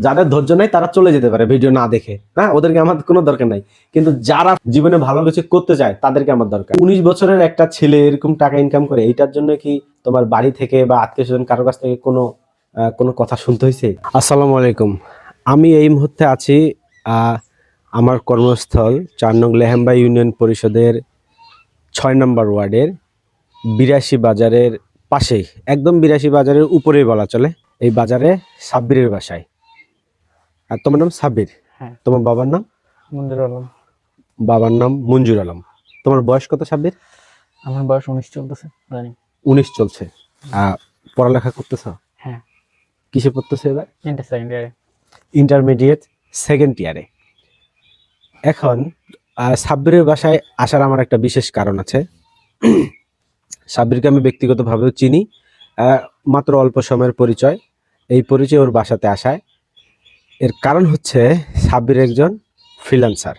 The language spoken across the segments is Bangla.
যাদের ধৈর্য নাই তারা চলে যেতে পারে ভিডিও না দেখে, হ্যাঁ, ওদেরকে আমার কোনো দরকার নাই। কিন্তু যারা জীবনে ভালো কিছু করতে চায় তাদেরকে আমার দরকার। 19 বছরের একটা ছেলে এরকম টাকা ইনকাম করে, এইটার জন্য কি তোমার বাড়ি থেকে বা আত্মীয় স্বজন কারোর কাছ থেকে কোনো কথা শুনতে হয়েছে? আসসালামু আলাইকুম। আমি এই মুহূর্তে আছি আমার কর্মস্থল 4 নং লেহেম্বা ইউনিয়ন পরিষদের 6 নম্বর ওয়ার্ডের 82 বাজারের পাশেই, একদম 82 বাজারের উপরেই বলা চলে। এই বাজারে সাব্বিরের বাসায়। আর তোমার নাম সাব্বির? হ্যাঁ। তোমার বাবার নাম? মঞ্জুর আলম। বাবার নাম মঞ্জুর আলম। তোমার বয়স কত সাব্বির? আমার বয়স 19 চলতেছে, জানি। 19 চলছে। পড়ালেখা করতেছ? হ্যাঁ। কিসে পড়তেছো এবার? সেকেন্ড ইয়ারে। ইন্টারমিডিয়েট সেকেন্ড ইয়ারে। এখন সাব্বিরের বাসায় আসার আমার একটা বিশেষ কারণ আছে। সাব্বিরকে আমি ব্যক্তিগতভাবেও চিনি, মাত্র অল্প সময়ের পরিচয়। এই পরিচয় ওর বাসাতে আসায় এর কারণ হচ্ছে সাব্বির একজন ফ্রিল্যান্সার।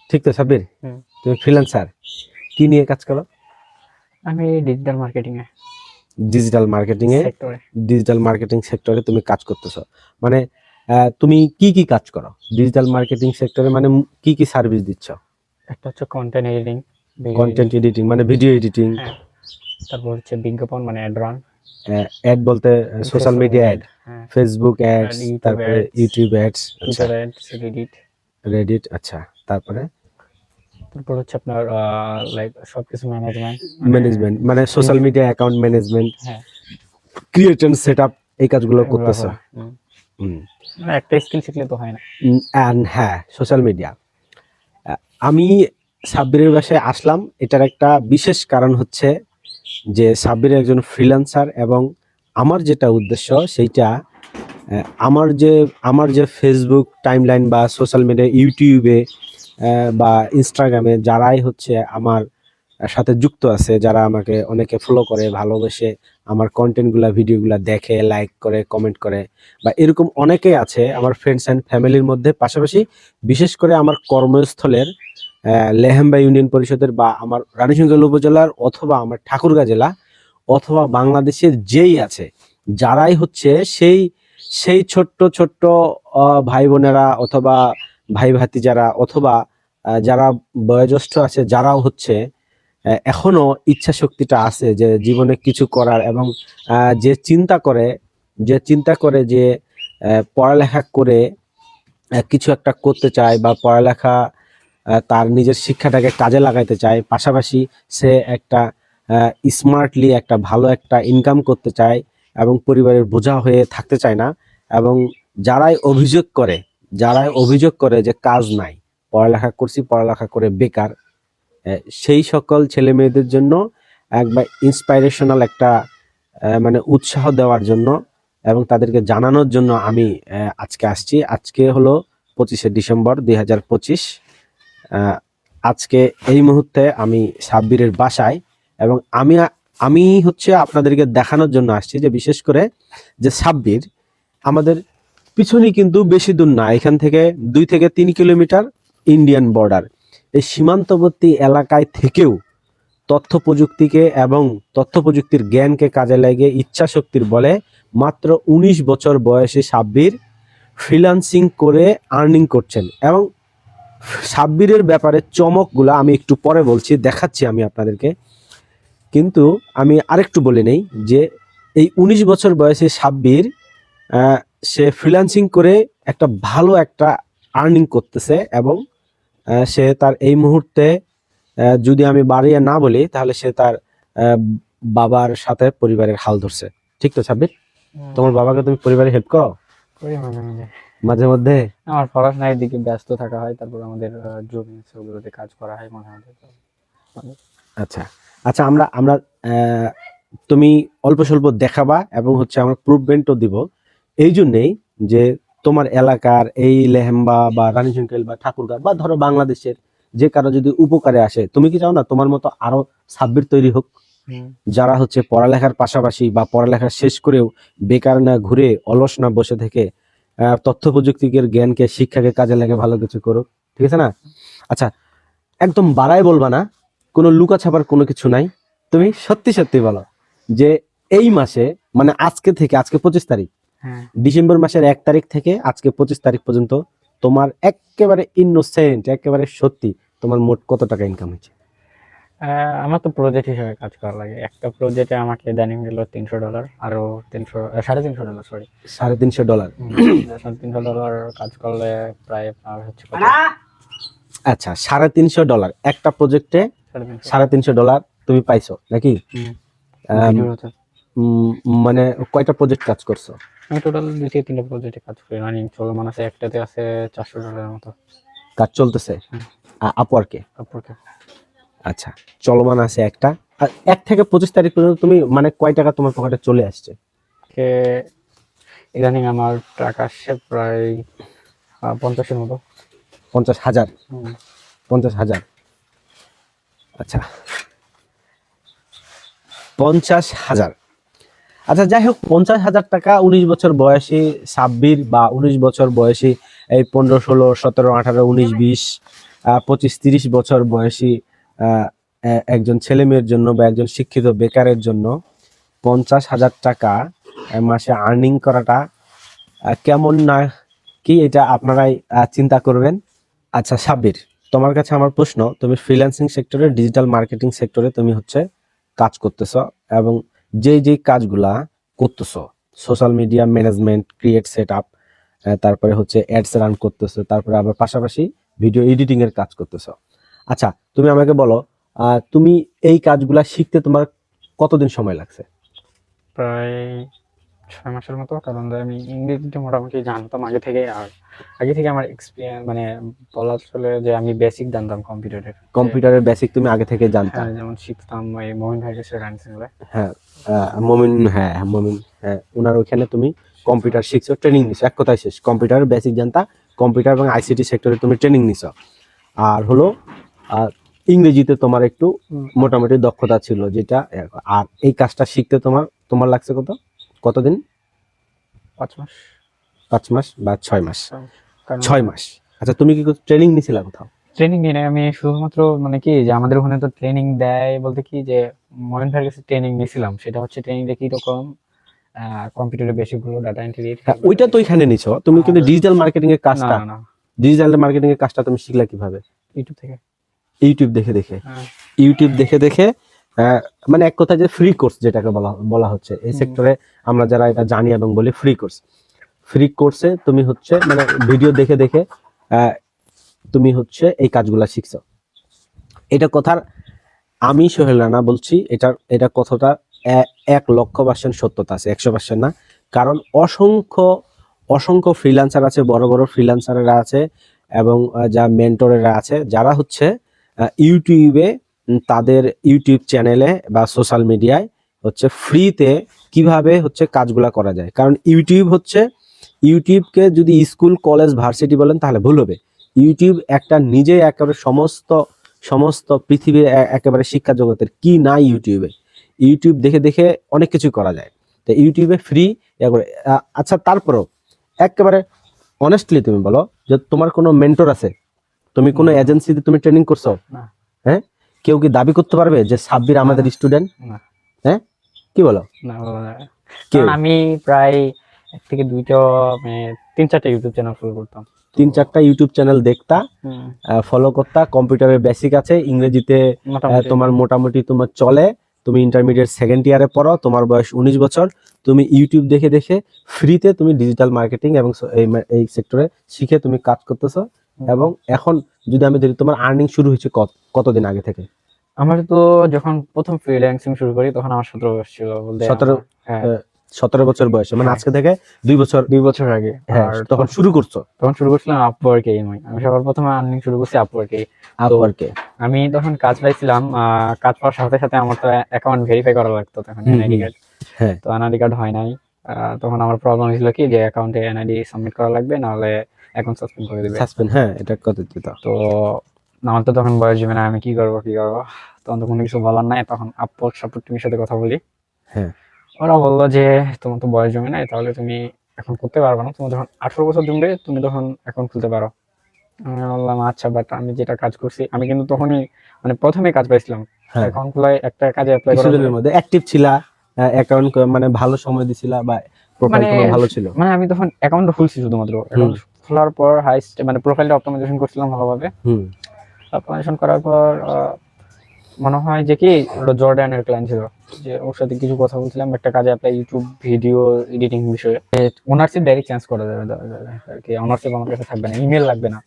ঠিক তো সাব্বির? তুমি ফ্রিল্যান্সার, কি নিয়ে কাজ করো? আমি ডিজিটাল মার্কেটিং সেক্টরে তুমি কাজ করতেছো। মানে তুমি কি কাজ করো ডিজিটাল মার্কেটিং সেক্টরে? মানে কি সার্ভিস দিচ্ছ? একটা হচ্ছে কন্টেন্ট এডিটিং, মানে ভিডিও এডিটিং। তারপর হচ্ছে বিজ্ঞাপন, মানে অ্যাড রান। অ্যাড বলতে social media ad, Facebook ads, তারপরে ইউটিউব অ্যাডস, আচ্ছা, রেডিট, আচ্ছা। তারপর হচ্ছে আপনার লাইক সবকিছু ম্যানেজমেন্ট, মানে social media account management, creation setup, এই কাজগুলো করতেছো। মানে একটা স্কিল শিখলে তো হয় না। হ্যাঁ, সোশ্যাল মিডিয়া। আমি সাব্বিরের বাসায় আসলাম, এটার একটা বিশেষ কারণ হচ্ছে যে সাব্বির একজন ফ্রিল্যান্সার, এবং আমার যেটা উদ্দেশ্য সেইটা, আমার যে ফেসবুক টাইমলাইন বা সোশ্যাল মিডিয়া, ইউটিউবে বা ইনস্টাগ্রামে যারাই হচ্ছে আমার সাথে যুক্ত আছে, যারা আমাকে অনেকে ফলো করে, ভালোবেসে আমার কন্টেন্টগুলা, ভিডিওগুলা দেখে, লাইক করে, কমেন্ট করে, বা এরকম অনেকেই আছে আমার ফ্রেন্ডস অ্যান্ড ফ্যামিলির মধ্যে। পাশাপাশি বিশেষ করে আমার কর্মস্থলের লেহেম্বা ইউনিয়ন পরিষদের বা আমার রানীশঙ্কল উপজেলার অথবা আমার ঠাকুরগাঁ জেলা অথবা বাংলাদেশের যেই আছে, যারাই হচ্ছে সেই ছোট্ট ছোট্ট ভাই বোনেরা অথবা ভাই ভাতি যারা, অথবা যারা বয়োজ্যেষ্ঠ আছে, যারাও হচ্ছে এখনো ইচ্ছা শক্তিটা আছে যে জীবনে কিছু করার, এবং যে চিন্তা করে যে পড়ালেখা করে কিছু একটা করতে চায়, বা পড়ালেখা তার নিজের শিক্ষাটাকে কাজে লাগাইতে চায়, পাশাপাশি সে একটা স্মার্টলি একটা ভালো একটা ইনকাম করতে চায় এবং পরিবারের বোঝা হয়ে থাকতে চায় না। এবং যারাই অভিযোগ করে যে কাজ নাই, পড়ালেখা করে বেকার, সেই সকল ছেলে মেয়েদের জন্য একবার ইন্সপাইরেশনাল একটা মানে উৎসাহ দেওয়ার জন্য এবং তাদেরকে জানানোর জন্য আমি আজকে আসছি। আজকে হলো 25শে ডিসেম্বর 2025। আজকে এই মুহূর্তে আমি সাব্বিরের বাসায়, এবং আমি হচ্ছে আপনাদেরকে দেখানোর জন্য আসছি যে বিশেষ করে যে সাব্বির আমাদের পিছনে কিন্তু বেশি দূর না, এখান থেকে 2 থেকে 3 কিলোমিটার ইন্ডিয়ান বর্ডার। এই সীমান্তবর্তী এলাকায় থেকেও তথ্য প্রযুক্তির জ্ঞানকে কাজে লাগিয়ে ইচ্ছা শক্তির বলে মাত্র 19 বছর বয়সে সাব্বির ফ্রিল্যান্সিং করে আর্নিং করছেন। এবং সাব্বিরের ব্যাপারে চমকগুলো আমি একটু পরে বলছি, দেখাচ্ছি আমি আপনাদেরকে। কিন্তু আমি আরেকটু বলে নেই যে এই 19 বছর বয়সে সাব্বির সে ফ্রিল্যান্সিং করে একটা ভালো একটা আর্নিং করতেছে, এবং সে তার এই মুহূর্তে যদি আমি বাড়িয়ে না বলি তাহলে সে তার বাবার সাথে পরিবারের হাল ধরছে। ঠিক তো সাব্বির? তোমার বাবাকে তুমি পরিবারে হেল্প করো? করি মাঝে মধ্যে। আমার পড়াশোনার দিকে ব্যস্ত থাকা হয়, তারপর আমাদের জমি সেগুলোতে কাজ করা হয় মনে হয়। আচ্ছা আচ্ছা, আমরা তুমি অল্প স্বল্প দেখাবা এবং হচ্ছে আমরা প্রুভমেন্টও দিব, এই জন্যেই যে তোমার এলাকার এই লেহেম্বা বা রানীশঙ্কল বা ঠাকুরগাঁ বা ধরো বাংলাদেশের যে কারো যদি উপকারে আসে, তুমি কি চাও না তোমার মতো আরো সাব্বির তৈরি হোক, যারা হচ্ছে পড়ালেখার পাশাপাশি বা পড়ালেখা শেষ করেও বেকার না ঘুরে, অলস না বসে থেকে তথ্য প্রযুক্তির জ্ঞানকে, শিক্ষাকে কাজে লাগে ভালো কিছু করুক। ঠিক আছে না? আচ্ছা, একদম বাড়াই বলবা না, কোনো লুকা ছাপার কোনো কিছু নাই। তুমি সত্যি সত্যি বলো যে এই মাসে, মানে আজকে 25 তারিখ, হ্যাঁ। ডিসেম্বর মাসের 1 তারিখ থেকে আজকে 25 তারিখ পর্যন্ত তোমার একেবারে ইনোসেন্ট, একেবারে সত্যি তোমার মোট কত টাকা ইনকাম হয়েছে? আমার তো প্রজেক্ট হিসেবে কাজ করা লাগে। একটা প্রজেক্টে আমাকে ইদানিং দিল $300, আরো 300 $350, সরি। $350। $350 কাজ করলে প্রায় হচ্ছে কত? আচ্ছা, $350 একটা প্রজেক্টে, 350। $350 তুমি পাইছো নাকি? হুম। আম, ভিডিও হচ্ছে। মানে কয়টা প্রজেক্ট কাজ করছো? আমি টোটাল 2 থেকে 3টা প্রজেক্টে কাজ করি, রানিং চলমান আছে। একটাতে আছে $400 মতো। কাজ চলতেছে হুম। আপওয়ার্কে? আপওয়ার্কে। আচ্ছা, চলমান আছে একটা। আর 1 থেকে 25 তারিখ পর্যন্ত তুমি মানে কয় টাকা তোমার পকেটে চলে আসছে? কে ইদানিং আমার টাকা আসছে প্রায় 50-এর মতো। 50,000? হুম। 50,000। আচ্ছা, 50,000। আচ্ছা, যাই হোক, 50,000 টাকা 19 বছর বয়সী সাব্বির বা 19 বছর বয়সী এই 15, 16, 17, 18, 19, 20, 25, 30 বছর বয়সী একজন ছেলে মেয়ের জন্য বা একজন শিক্ষিত বেকারের জন্য 50,000 টাকা মাসে আর্নিং করাটা কেমন না কি, এটা আপনারাই চিন্তা করবেন। আচ্ছা সাব্বির, তোমার কাছে আমার প্রশ্ন, তুমি ফ্রিল্যান্সিং সেক্টরে, ডিজিটাল মার্কেটিং সেক্টরে তুমি হচ্ছে কাজ করতেছো, এবং যেই কাজগুলা করতেছো, social media management, create set up, তারপরে হচ্ছে অ্যাডস রান করতেছো, তারপরে আবার পাশাপাশি ভিডিও এডিটিং এর কাজ করতেছো। আচ্ছা, তুমি আমাকে বলো, তুমি এই কাজগুলা শিখতে তোমার কতদিন সময় লাগছে? প্রায় 6 মাসের মতো। কারণ আমি ইংরেজিটা মোটামুটি জানতাম আগে থেকে। আর আগে থেকে আমার এক্সপিরিয়েন্স মানে বলা চলে যে আমি বেসিক জানতাম কম্পিউটারের। কম্পিউটারের বেসিক তুমি আগে থেকে জানতা? হ্যাঁ, যেমন শিখতাম ওই মহিন ভাইয়ের কাছে রানিং এ। হ্যাঁ, মমিন, হ্যাঁ মমিন, হ্যাঁ, ওনার ওখানে তুমি কম্পিউটার শিখছো, ট্রেনিং নিছো, এক কথায় শেষ, কম্পিউটারের বেসিক জানতা, কম্পিউটার এবং আইসিটি সেক্টরে তুমি ট্রেনিং নিছো। আর হলো ইংরেজিতে তোমার একটু মোটামুটি দক্ষতা ছিল, যেটা। আর এই কাজটা শিখতে তোমার তোমার লাগছে কতদিন? 5 মাস। 5 মাস বা 6 মাস? কারণ 6 মাস। আচ্ছা, তুমি কি ট্রেনিং নিছিলা কোথাও? ট্রেনিং নিয়ে আমি শুধুমাত্র মানে কি যে আমাদের ওখানে তো ট্রেনিং দেয় বলতে কি যে মহিন ভাইয়ের কাছে ট্রেনিং নিছিলাম। সেটা হচ্ছে ট্রেনিংটা কি রকম, কম্পিউটারের বেসিক গুলো, ডাটা এন্ট্রি। হ্যাঁ, ওইটা তো এখানে নিছো তুমি, কিন্তু ডিজিটাল মার্কেটিং এর না কাজটা, না না, ডিজিটাল মার্কেটিং এর কাজটা তুমি শিখলা কিভাবে? ইউটিউব থেকে। ইউটিউব দেখে দেখে? হ্যাঁ। ইউটিউব দেখে দেখে, মানে এক কথায় যে ফ্রি কোর্স যেটাকে বলা বলা হচ্ছে এই সেক্টরে, আমরা যারা এটা জানি এবং বলি ফ্রি কোর্স। ফ্রি কোর্সে তুমি হচ্ছে মানে ভিডিও দেখে দেখে তুমি হচ্ছে এই কাজগুলা শিখছো। এটা কথার আমি সোহেল রানা বলছি, এটা কথাটা 1,00,000% সত্যতা আছে, 100% না। কারণ অসংখ্য অসংখ্য ফ্রিল্যান্সার আছে, বড় বড় ফ্রিল্যান্সাররা আছে, এবং যা মেন্টরেরা আছে, যারা হচ্ছে ইউটিউবে তাদের ইউটিউব চ্যানেলে বা সোশ্যাল মিডিয়ায় হচ্ছে ফ্রিতে কিভাবে হচ্ছে কাজগুলা করা যায়। কারণ ইউটিউবকে যদি স্কুল, কলেজ, ভার্সিটি বলেন তাহলে ভুল হবে। ইউটিউব একটা নিজে একেবারে সমস্ত সমস্ত পৃথিবীর একেবারে শিক্ষা জগতের কি নাই ইউটিউবে। ইউটিউব দেখে দেখে অনেক কিছু করা যায়, তো ইউটিউবে ফ্রি। আচ্ছা, তারপরও একেবারে অনেস্টলি তুমি বলো যে তোমার কোনো মেন্টর আছে? তুমি কোনো এজেন্সিতে তুমি ট্রেনিং করছো? না। হ্যাঁ, কেউ কি দাবি করতে পারবে যে সাব্বির আমাদের স্টুডেন্ট? না। হ্যাঁ, কি বলো? না, বলা যায় না। কেউ? কারণ আমি প্রায় 1 থেকে 2টা মানে 3-4টা ইউটিউব চ্যানেল ফলো করতাম। 3-4টা ইউটিউব চ্যানেল দেখতা, ফলো করতা, কম্পিউটারের বেসিক আছে, ইংরেজিতে মোটামুটি। তোমার মোটামুটি তোমার চলে, তুমি ইন্টারমিডিয়েট সেকেন্ড ইয়ারে পড়ো, তোমার বয়স 19 বছর, তুমি ইউটিউব দেখে দেখে ফ্রিতে তুমি ডিজিটাল মার্কেটিং এবং এই সেক্টরে শিখে তুমি কাজ করতেছো। এবং এখন যদি আমি ধরি তোমার আর্নিং শুরু হয়েছে কতদিন আগে থেকে? আমার তো যখন প্রথম ফ্রিল্যান্সিং শুরু করি তখন আমার 17 বয়স ছিল বলতে। 17 বছর বয়সে, মানে আজকে থেকে 2 বছর 2 বছর আগে। হ্যাঁ, আর তখন শুরু করছো? তখন শুরু করছিলাম আপওয়ার্কে। আমি সবার প্রথমে আর্নিং শুরু করছি আপওয়ার্কে। আপওয়ার্কে আমি তখন কাজ পাইছিলাম, কাজ পাওয়ার সাথে সাথে আমার তো অ্যাকাউন্ট ভেরিফাই করা লাগতো তখন, এনআইডি কার্ড। হ্যাঁ, তো এনআইডি কার্ড হয় নাই। তখন আমার প্রবলেম হয়েছিল কি যে অ্যাকাউন্টে এনআইডি সাবমিট করা লাগবে, নাহলে অ্যাকাউন্ট সাসপেন্ড করে দিবে। সাসপেন্ড, হ্যাঁ, এটা কত দিত? তো আমার তো তখন বয়স জমে না, আমি কি করবো। তখন তো কোনো কিছু বলার নাই। তখন আপওয়ার্ক সাপোর্ট টিমের সাথে কথা বলি। হ্যাঁ, ওরা বললো যে তোমার তো বয়স জমে নাই, তাহলে তুমি এখন করতে পারবে না। তোমার যখন 18 বছর জমবে তুমি তখন অ্যাকাউন্ট খুলতে পারো। আমি বললাম আচ্ছা, বাট আমি যেটা কাজ করছি, আমি কিন্তু তখনই মানে প্রথমে কাজ পাইছিলাম। হ্যাঁ। অ্যাকাউন্ট খোলায় একটা কাজে অ্যাপ্লাই করার কিছুদিনের মধ্যে অ্যাক্টিভ ছিলা, অ্যাকাউন্ট মানে ভালো সময় দিছিলা, বা প্রোফাইল মানে তোমার ভালো ছিল? মানে আমি তখন অ্যাকাউন্ট খুলছি, শুধুমাত্র অ্যাকাউন্ট খোলার পর হাইস্ট মানে প্রোফাইলটা অপটিমাইজেশন করছিলাম ভালোভাবে। হুম। অপটিমাইজেশন করার পর মনে হয় যে কি ওটা জর্ডানের ক্লায়েন্ট ছিল, যে ওর সাথে কিছু কথা বলছিলাম একটা কাজে অ্যাপ্লাই, ইউটিউব ভিডিও এডিটিং বিষয়ে। ওনারশিপ ডাইরেক্ট চেঞ্জ করে দেবে আর কি, ওনারশিপ আমার কাছে থাকবে না, ইমেল লাগবে না।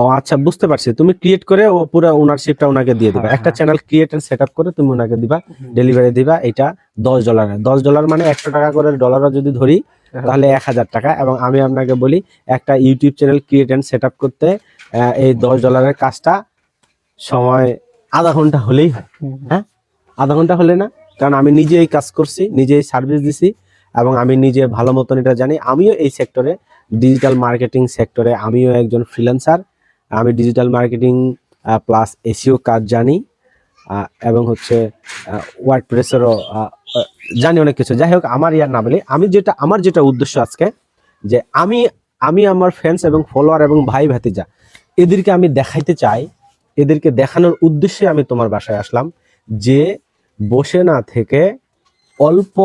ও আচ্ছা, বুঝতে পারছি। তুমি ক্রিয়েট করে ও পুরো ওনারশিপটা ওনাকে দিয়ে দিবা, হ্যাঁ, একটা হ্যাঁ। Channel create and set up করে তুমি ওনাকে দিবা, ডেলিভারি দিবা। এটা $10, $10 মানে 100 টাকা করে ডলারও যদি ধরি তাহলে 1000 টাকা। এবং আমি আপনাকে বলি, একটা YouTube channel create and set up করতে এই $10 কাজটা সময় আধা ঘন্টা হলেই হয়। হ্যাঁ, আধা ঘন্টা হলে না, কারণ আমি নিজে এই কাজ করছি, নিজে এই সার্ভিস দিছি, এবং আমি নিজে ভালো মতন এটা জানি। আমিও এই সেক্টরে, ডিজিটাল মার্কেটিং সেক্টরে আমিও একজন ফ্রিল্যান্সার। আমি ডিজিটাল মার্কেটিং প্লাস এসিও কাজ জানি, এবং হচ্ছে ওয়ার্ডপ্রেসেরও জানি অনেক কিছু। যাই হোক, আমার ইয়ার না বলি, আমার যেটা উদ্দেশ্য আজকে, যে আমি আমার ফ্রেন্ডস এবং ফলোয়ার এবং ভাই ভাতিজা এদেরকে আমি দেখাইতে চাই, এদেরকে দেখানোর উদ্দেশ্যে আমি তোমার বাসায় আসলাম, যে বসে না থেকে অল্প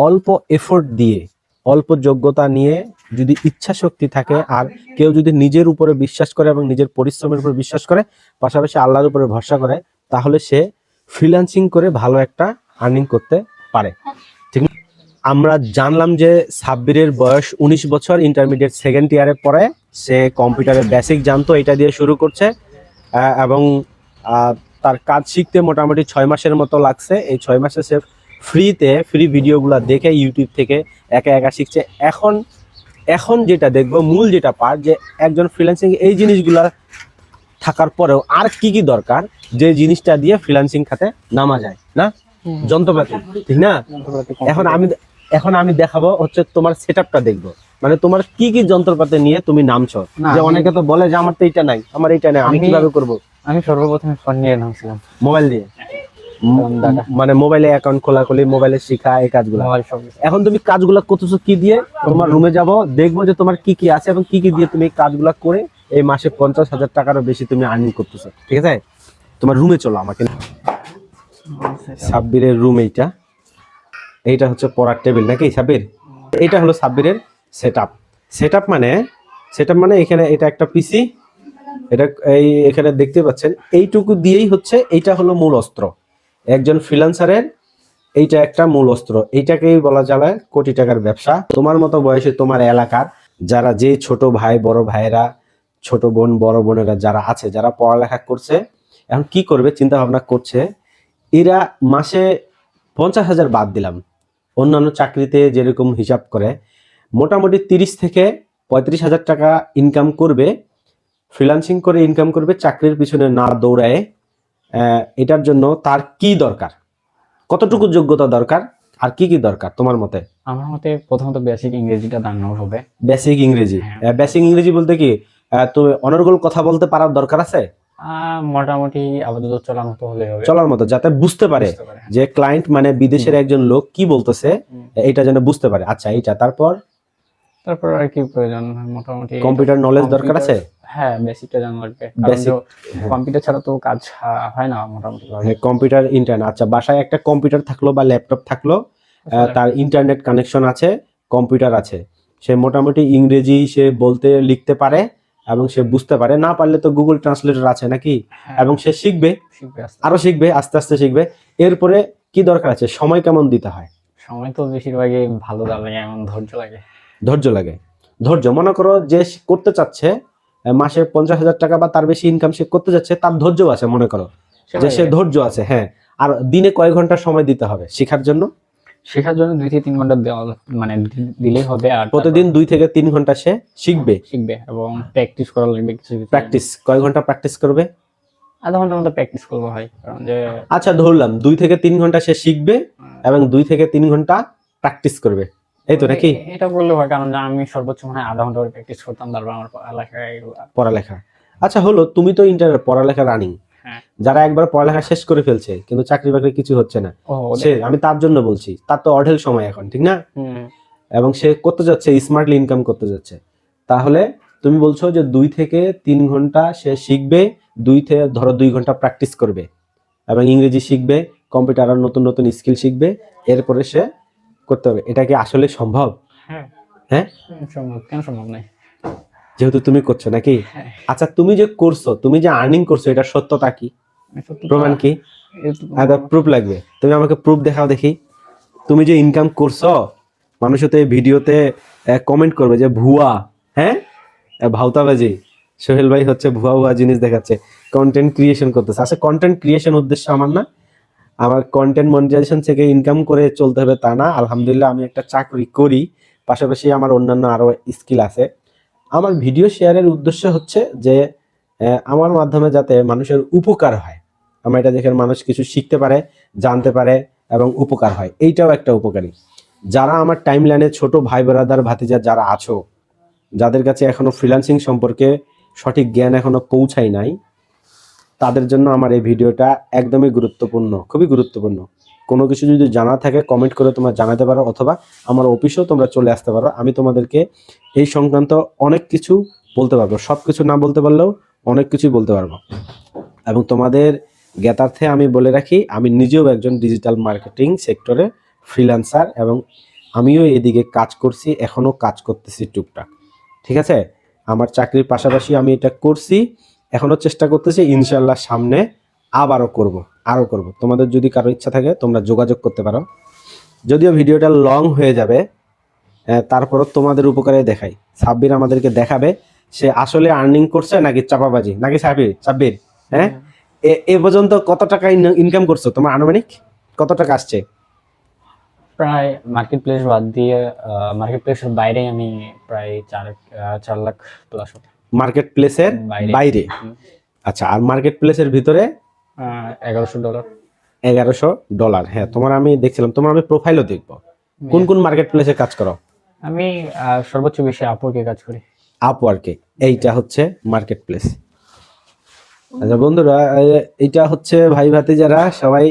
অল্প এফোর্ট দিয়ে, অল্প যোগ্যতা নিয়ে, যদি ইচ্ছা শক্তি থাকে, আর কেউ যদি নিজের উপরে বিশ্বাস করে এবং নিজের পরিশ্রমের উপর বিশ্বাস করে, পাশাপাশি আল্লাহর উপরে ভরসা করে, তাহলে সে ফ্রিল্যান্সিং করে ভালো একটা আর্নিং করতে পারে। ঠিক না? আমরা জানলাম যে সাব্বিরের বয়স 19 বছর, ইন্টারমিডিয়েট সেকেন্ড ইয়ারে পড়ে। সে কম্পিউটারের বেসিক জানতো, এটা দিয়ে শুরু করছে। এবং তার কাজ শিখতে মোটামুটি 6 মাসের মতো লাগছে। এই 6 মাসে সে ফ্রি ভিডিওগুলো দেখে ইউটিউব থেকে একা একা শিখছে। এখন যেটা দেখবো, মূল যেটা পার্ট, যে একজন ফ্রিল্যান্সিং এই জিনিসগুলা থাকার পরেও আর কি কি দরকার, যে জিনিসটা দিয়ে ফ্রিল্যান্সিং খাতে নামা যায় না, যন্ত্রপাতি, ঠিক না? এখন আমি দেখাবো হচ্ছে তোমার সেটআপটা দেখবো, মানে তোমার কি কি যন্ত্রপাতি নিয়ে তুমি নামছো। যে অনেকে তো বলে যে আমার তো এটা নাই, আমার এটা নাই, আমি কিভাবে করব? আমি সর্বপ্রথমে ফোন নিয়ে নামছিলাম, মোবাইল দিয়ে, মানে মোবাইলে অ্যাকাউন্ট খোলাখুলি, মোবাইলে শিখা, এই কাজগুলো। এখন তুমি কাজগুলো করতেছো কি দিয়ে? তোমার রুমে যাব, দেখবো যে তোমার কি কি আছে এবং কি কি দিয়ে তুমি এই কাজগুলো করে এই মাসে 50,000 টাকারও বেশি তুমি আর্নিং করতেছো। ঠিক আছে, তোমার রুমে চলো আমাকে। সাব্বিরের রুম এইটা হচ্ছে পড়ার টেবিল নাকি সাব্বির? এটা হলো সাব্বিরের সেটআপ মানে এখানে এটা একটা পিসি, এটা এখানে দেখতে পাচ্ছেন, এইটুকু দিয়েই হচ্ছে, এইটা হলো মূল অস্ত্র একজন ফ্রিল্যান্সারের। এইটা একটা মূল অস্ত্র, এইটাকেই বলা যায় কোটি টাকার ব্যবসা। তোমার মতো বয়সে তোমার এলাকার যারা, যে ছোট ভাই বড় ভাইরা, ছোট বোন বড় বোনেরা যারা আছে, যারা পড়ালেখা করছে, এখন কি করবে চিন্তা ভাবনা করছে, এরা মাসে 50,000 বাদ দিলাম, অন্যান্য চাকরিতে যেরকম হিসাব করে মোটামুটি 30 থেকে 35,000 টাকা ইনকাম করবে, ফ্রিল্যান্সিং করে ইনকাম করবে, চাকরির পিছনে না দৌড়ায়। এটার জন্য তার কি দরকার, কতটুকু যোগ্যতা দরকার, আর কি কি দরকার তোমার মতে? আমার মতে প্রথমত বেসিক ইংরেজিটা জানানো হবে। বেসিক ইংরেজি? বেসিক ইংরেজি বলতে কি, তো অনর্গল কথা বলতে পারার দরকার আছে? মোটামুটি আপাতত চলার মতো হলে হবে, চলার মতো, যাতে বুঝতে পারে যে ক্লায়েন্ট মানে বিদেশের একজন লোক কি বলতেছে, এটা যেন বুঝতে পারে। আচ্ছা, এইটা তারপর আর কি প্রয়োজন? মোটামুটি কম্পিউটার নলেজ দরকার আছে। হ্যাঁ, বেসিকটা জানা লাগবে, কারণ কম্পিউটার ছাড়া তো কাজ হয় না মোটামুটি। কম্পিউটার ইন্টারনেট, আচ্ছা, বাসায় একটা কম্পিউটার থাকলো বা ল্যাপটপ থাকলো, তার ইন্টারনেট কানেকশন আছে, কম্পিউটার আছে, সে মোটামুটি ইংরেজি সে বলতে লিখতে পারে এবং সে বুঝতে পারে। না পারলে তো গুগল ট্রান্সলেটর আছে নাকি, এবং সে শিখবে, আরো শিখবে, আস্তে আস্তে শিখবে। এরপরে কি দরকার আছে? সময় কেমন দিতে হয়? সময় তো বেশিরভাগই ভালো লাগে, এমন ধৈর্য লাগে। ধৈর্য, মনে করো যে করতে চাচ্ছে মাসে 50,000 টাকা বা তার বেশি ইনকাম সে করতে যাচ্ছে, তার ধৈর্য আছে, মনে করো যে সে ধৈর্য আছে। হ্যাঁ, আর দিনে কয় ঘন্টা সময় দিতে হবে শেখার জন্য? 2 থেকে 3 ঘন্টা মানে দিলেই হবে। আর প্রতিদিন 2 থেকে 3 ঘন্টা সে শিখবে এবং প্র্যাকটিস করা লাগবে কিছু। প্র্যাকটিস কয় ঘন্টা প্র্যাকটিস করবে? আধা ঘন্টার মতো প্র্যাকটিস করবো ভাই, কারণ যে আচ্ছা ধরলাম 2 থেকে 3 ঘন্টা সে শিখবে এবং 2 থেকে 3 ঘন্টা প্র্যাকটিস করবে, এই তো নাকি? এটা বললে হয়, কারণ আমি সর্বোচ্চ মানে আধা ঘন্টা করে প্র্যাকটিস করতাম, তারপর আমার পড়ালেখা। আচ্ছা হলো, তুমি তো পড়ালেখা রানিং, যারা একবার পড়ালেখা শেষ করে ফেলছে কিন্তু চাকরি বাকরি কিছু হচ্ছে না, সে, আমি তার জন্য বলছি, তার তো অঢেল সময় এখন, ঠিক না? এবং সে করতে যাচ্ছে, স্মার্টলি ইনকাম করতে যাচ্ছে, তাহলে তুমি বলছো যে 2 থেকে 3 ঘন্টা সে শিখবে, 2 ঘন্টা প্র্যাকটিস করবে এবং ইংরেজি শিখবে, কম্পিউটার আর নতুন নতুন স্কিল শিখবে, এরপরে সে করতে হবে। এটা কি আসলে সম্ভব? হ্যাঁ হ্যাঁ, সম্ভব, কেন সম্ভব নয়? যেহেতু তুমি করছো নাকি? হ্যাঁ, আচ্ছা, তুমি যে করছো, তুমি যে আর্নিং করছো, এটা সত্যতা কি? সত্যতা প্রমাণ কি? এই তো প্রুফ লাগবে। তুমি আমাকে প্রুফ দেখাও দেখি। তুমি যে ইনকাম করছো, মানুষ তো এই ভিডিওতে কমেন্ট করবে যে ভুয়া, হ্যাঁ, ভাউতাবাজি, সোহেল ভাই হচ্ছে ভুয়া ভুয়া জিনিস দেখাচ্ছে, কন্টেন্ট ক্রিয়েশন করতেছে। আচ্ছা, কন্টেন্ট ক্রিয়েশন উদ্দেশ্য আমার না, আমার কন্টেন্ট মনিটাইজেশন থেকে ইনকাম করে চলতে হবে তা না। আলহামদুলিল্লাহ আমি একটা চাকরি করি, পাশাপাশি আমার অন্যান্য আরো স্কিল আছে। আমার ভিডিও শেয়ারের উদ্দেশ্য হচ্ছে যে আমার মাধ্যমে যাতে মানুষের উপকার হয়, আমার এটা দেখে মানুষ কিছু শিখতে পারে, জানতে পারে এবং উপকার হয়, এইটাও একটা উপকারী। যারা আমার টাইম লাইনে ছোট ভাই ব্রাদার ভাতিজা যারা আছো, যাদের কাছে এখনো ফ্রিল্যান্সিং সম্পর্কে সঠিক জ্ঞান এখনো পৌঁছায় নাই, তাদের জন্য আমার এই ভিডিওটা একদমই গুরুত্বপূর্ণ, খুবই গুরুত্বপূর্ণ। কোনো কিছু যদি জানা থাকে কমেন্ট করে তোমরা জানাতে পারো, অথবা আমার অফিসেও তোমরা চলে আসতে পারো। আমি তোমাদেরকে এই সংক্রান্ত অনেক কিছু বলতে পারবো, সব কিছু না বলতে পারলেও অনেক কিছুই বলতে পারবো। এবং তোমাদের জ্ঞাতার্থে আমি বলে রাখি, আমি নিজেও একজন ডিজিটাল মার্কেটিং সেক্টরে ফ্রিল্যান্সার, এবং আমিও এদিকে কাজ করছি, এখনও কাজ করতেছি টুকটাক। ঠিক আছে, আমার চাকরির পাশাপাশি আমি এটা করছি, এখনো চেষ্টা করতেছি, ইনশাল্লাহ সামনে আবারও করব, আরও করব। তোমাদের যদি কারো ইচ্ছা থাকে তোমরা যোগাযোগ করতে পারো। যদিও ভিডিওটা লং হয়ে যাবে, তারপরও তোমাদের উপকারে দেখাই। সাব্বির আমাদেরকে দেখাবে সে আসলে আর্নিং করছে নাকি চাপাবাজি, নাকি সাব্বির, হ্যাঁ, এ পর্যন্ত কত টাকা ইনকাম করছো, তোমার আনুমানিক কত টাকা আসছে? প্রায় মার্কেট প্লেস বাদ দিয়ে মার্কেট প্লেসের বাইরে আমি প্রায় 4 লাখ প্লাস হবে। মার্কেট প্লেসের বাইরে? আচ্ছা, আর মার্কেট প্লেসের ভিতরে? $1100। $1100। হ্যাঁ, তোমার আমি দেখছিলাম, তোমার আমি প্রোফাইলও দেখবো। কোন কোন মার্কেট প্লেসে কাজ করো? আমি সর্বোচ্চ বেশি আপওয়ার্কে কাজ করি। আপওয়ার্কে, এইটা হচ্ছে মার্কেট প্লেস। আচ্ছা বন্ধুরা, এইটা হচ্ছে ভাই ভাতিজারা সবাই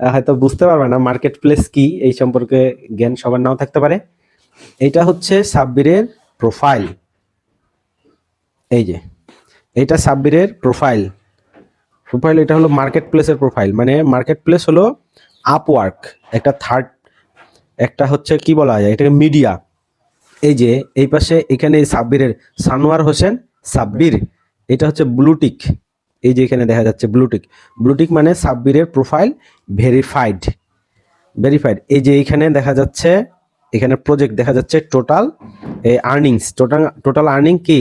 হয়তো বুঝতে পারবে না মার্কেট প্লেস কি, এই সম্পর্কে জ্ঞান সবার নাও থাকতে পারে। এইটা হচ্ছে সাব্বিরের প্রোফাইল, এই যে এটা সাব্বিরের প্রোফাইল। এটা হলো মার্কেট প্লেসের প্রোফাইল। মানে মার্কেট প্লেস হলো আপওয়ার্ক, একটা থার্ড, একটা হচ্ছে কি বলা যায় এটাকে, মিডিয়া। এই যে এই পাশে এখানে সাব্বিরের, সানোয়ার হোসেন সাব্বির, এটা হচ্ছে ব্লুটিক। এই যে এখানে দেখা যাচ্ছে ব্লুটিক, ব্লুটিক মানে সাব্বিরের প্রোফাইল ভেরিফাইড, ভেরিফাইড। এই যে এখানে দেখা যাচ্ছে, এখানে প্রজেক্ট দেখা যাচ্ছে, টোটাল আর্নিংস, টোটাল আর্নিং কি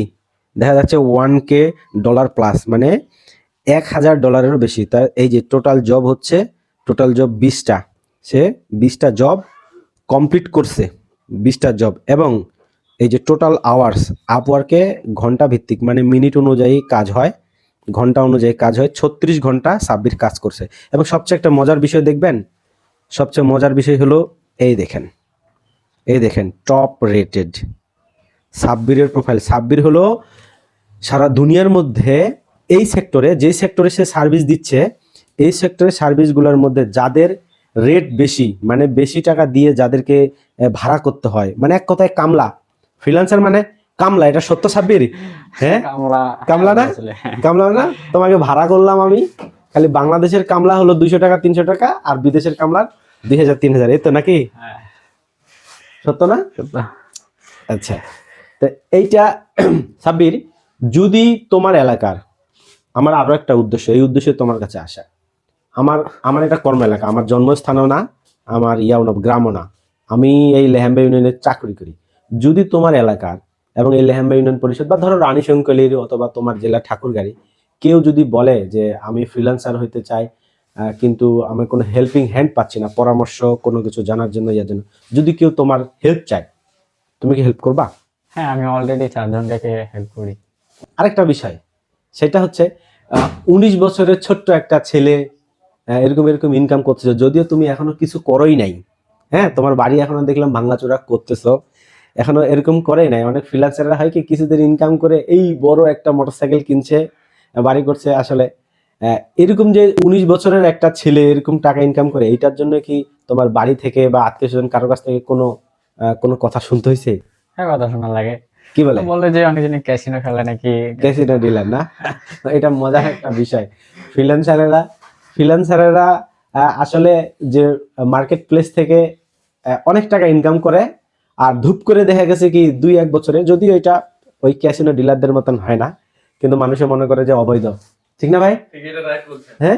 দেখা যাচ্ছে, $1K প্লাস, মানে $1000 বেশি। তা এই যে টোটাল জব হচ্ছে, টোটাল জব 20টা, সে 20টা জব কমপ্লিট করছে, 20টা জব। এবং এই যে টোটাল আওয়ার্স, আপওয়ার্কে ঘন্টা ভিত্তিক, মানে মিনিট অনুযায়ী কাজ হয়, ঘন্টা অনুযায়ী কাজ হয়, 36 ঘন্টা সাব্বির কাজ করছে। এবং সবচেয়ে একটা মজার বিষয় দেখবেন, সবচেয়ে মজার বিষয় হলো এই দেখেন, এই দেখেন টপ রেটেড সাব্বিরের প্রোফাইল। সাব্বির হলো সারা দুনিয়ার মধ্যে এই সেক্টরে, যে সেক্টরে সে সার্ভিস দিচ্ছে, এই সেক্টরের সার্ভিসগুলোর মধ্যে যাদের রেট বেশি, মানে বেশি টাকা দিয়ে যাদেরকে ভাড়া করতে হয়, মানে এক কথায় কামলা, ফ্রিল্যান্সার মানে কামলা, এটা সত্য সাব্বির? হ্যাঁ, কামলা না, কামলা না, তোমাকে ভাড়া করলাম আমি, খালি বাংলাদেশের কামলা হলো 200 টাকা 300 টাকা, আর বিদেশের কামলার 2000 3000, এই তো নাকি? সত্য না? আচ্ছা, তো এইটা সাব্বির, যদি তোমার এলাকার, আমার আরো একটা উদ্দেশ্য, এই উদ্দেশ্যে তোমার কাছে আসা, আমার আমার এটা কর্ম এলাকা, আমার জন্মস্থানও না, আমার ইয়াও না, গ্রামও না, আমি এই লেহেম্বা ইউনিয়নে চাকরি করি। যদি তোমার এলাকার এবং এই লেহেম্বা ইউনিয়ন পরিষদ বা ধরো রানী শঙ্কলির অথবা তোমার জেলা ঠাকুরগাড়ি কেউ যদি বলে যে আমি ফ্রিল্যান্সার হইতে চাই, কিন্তু আমি কোনো হেল্পিং হ্যান্ড পাচ্ছি না, পরামর্শ কোনো কিছু জানার জন্য, ইয়ার জন্য, যদি কেউ তোমার হেল্প চায়, তুমি কি হেল্প করবা? হ্যাঁ, আমি অলরেডি 4 জনকে হেল্প করি। আরেকটা বিষয়, সেটা হচ্ছে 19 বছরের ছোট্ট একটা ছেলে এরকম এরকম ইনকাম করতেছো, যদিও তুমি এখনো কিছু করোই নাই, হ্যাঁ, তোমার বাড়ি এখনো দেখলাম ভাঙাচোরা করতেছো, এখনো এরকম করেই নাই। অনেক ফ্রিল্যান্সাররা হয় কি কিছুদিন ইনকাম করে এই বড় একটা মোটরসাইকেল কিনছে, বাড়ি করছে। আসলে এরকম যে 19 বছরের একটা ছেলে এরকম টাকা ইনকাম করে, এইটার জন্য কি তোমার বাড়ি থেকে বা আত্মীয় স্বজন কারো কাছ থেকে কোনো কথা শুনতে হয়েছে? হ্যাঁ, কথা শোনা লাগে। কি বলে? বলে যে অনেকজনে ক্যাসিনো খেলে নাকি। ক্যাসিনো ডিলার না? এটা মজার একটা বিষয়। ফ্রিল্যান্সারেরা আসলে যে মার্কেট প্লেস থেকে অনেক টাকা ইনকাম করে, আর ধূপ করে দেখা গেছে কি 2-1 বছরে, যদিও এটা ওই ক্যাসিনো ডিলারদের মতন হয় না, কিন্তু মানুষে মনে করে যে অবৈধ, ঠিক না ভাই? হ্যাঁ,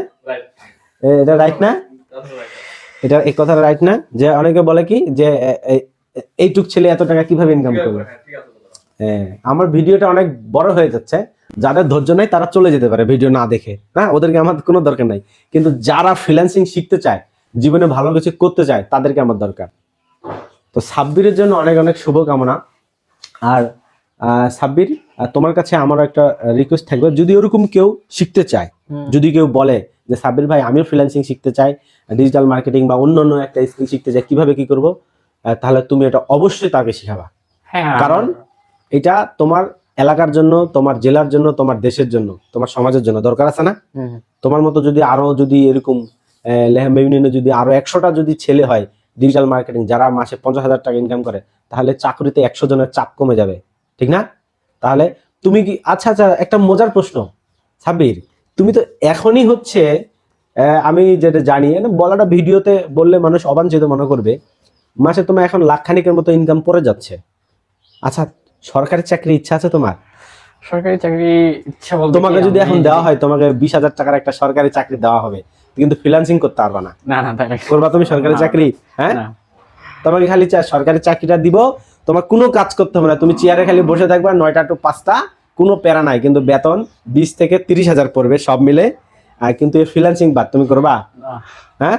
এটা রাইট না? এটা এই কথা রাইট না? যে অনেকে বলে কি যে এইটুক ছেলে এত টাকা কিভাবে ইনকাম করবে? হ্যাঁ, আমার ভিডিওটা অনেক বড় হয়ে যাচ্ছে, যাদের ধৈর্য নাই তারা চলে যেতে পারে ভিডিও না দেখে, হ্যাঁ, ওদেরকে আমার কোনো দরকার নাই, কিন্তু যারা ফ্রিল্যান্সিং শিখতে চায়, জীবনে ভালো কিছু করতে চায়, তাদেরকে আমার দরকার। তো সাব্বিরের জন্য অনেক অনেক শুভকামনা। আর সাব্বির, তোমার কাছে আমার একটা রিকোয়েস্ট থাকবে, যদি ওরকম কেউ শিখতে চায়, যদি কেউ বলে যে সাব্বির ভাই আমিও ফ্রিল্যান্সিং শিখতে চাই, ডিজিটাল মার্কেটিং বা অন্য অন্য একটা স্কিল শিখতে চাই, কিভাবে কি করব, তাহলে তুমি এটা অবশ্যই তাকে শিখাবা। হ্যাঁ, কারণ এটা তোমার এলাকার জন্য, তোমার জেলার জন্য, তোমার দেশের জন্য, তোমার সমাজের জন্য দরকার আছে না? তোমার মতো যদি আরো যদি এরকম লেহেমা ইউনিয়নে যদি আরো 100টা যদি ছেলে হয় ডিজিটাল মার্কেটিং, যারা মাসে 50,000 টাকা ইনকাম করে, তাহলে চাকরিতে 100 জনের চাপ কমে যাবে, ঠিক না? তাহলে তুমি কি, আচ্ছা আচ্ছা, একটা মজার প্রশ্ন সাব্বির, তুমি তো এখনই হচ্ছে আমি যেটা জানি, বলাটা ভিডিওতে বললে মানুষ অবাঞ্ছিত মনে করবে, মাসে তোমার এখন লাখখানিকের মতো ইনকাম পড়ে যাচ্ছে। আচ্ছা, সরকারি চাকরি ইচ্ছা আছে তোমার? সরকারি চাকরি ইচ্ছা বলতে তোমাকে যদি এখন দেওয়া হয়, তোমাকে 20,000 টাকার একটা সরকারি চাকরি দেওয়া হবে, কিন্তু ফ্রিল্যান্সিং করতে পারবা না, না না, তাই করবা তুমি সরকারি চাকরি? হ্যাঁ, তোমাকে খালি সরকারি চাকরিটা দিব, তোমার কোনো কাজ করতে হবে না, তুমি চেয়ারে খালি বসে থাকবা 9টা to 5টা, কোনো প্যারা নাই, কিন্তু বেতন 20 থেকে 30,000 পড়বে সব মিলে। আর কিন্তু এই ফ্রিল্যান্সিং বাদ তুমি করবা? হ্যাঁ,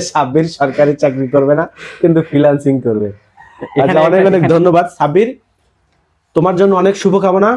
সাব্বির সরকারি চাকরি করবে না, কিন্তু ফ্রিল্যান্সিং করবে। আচ্ছা, অনেক অনেক ধন্যবাদ সাব্বির, তোমার জন্য অনেক শুভকামনা।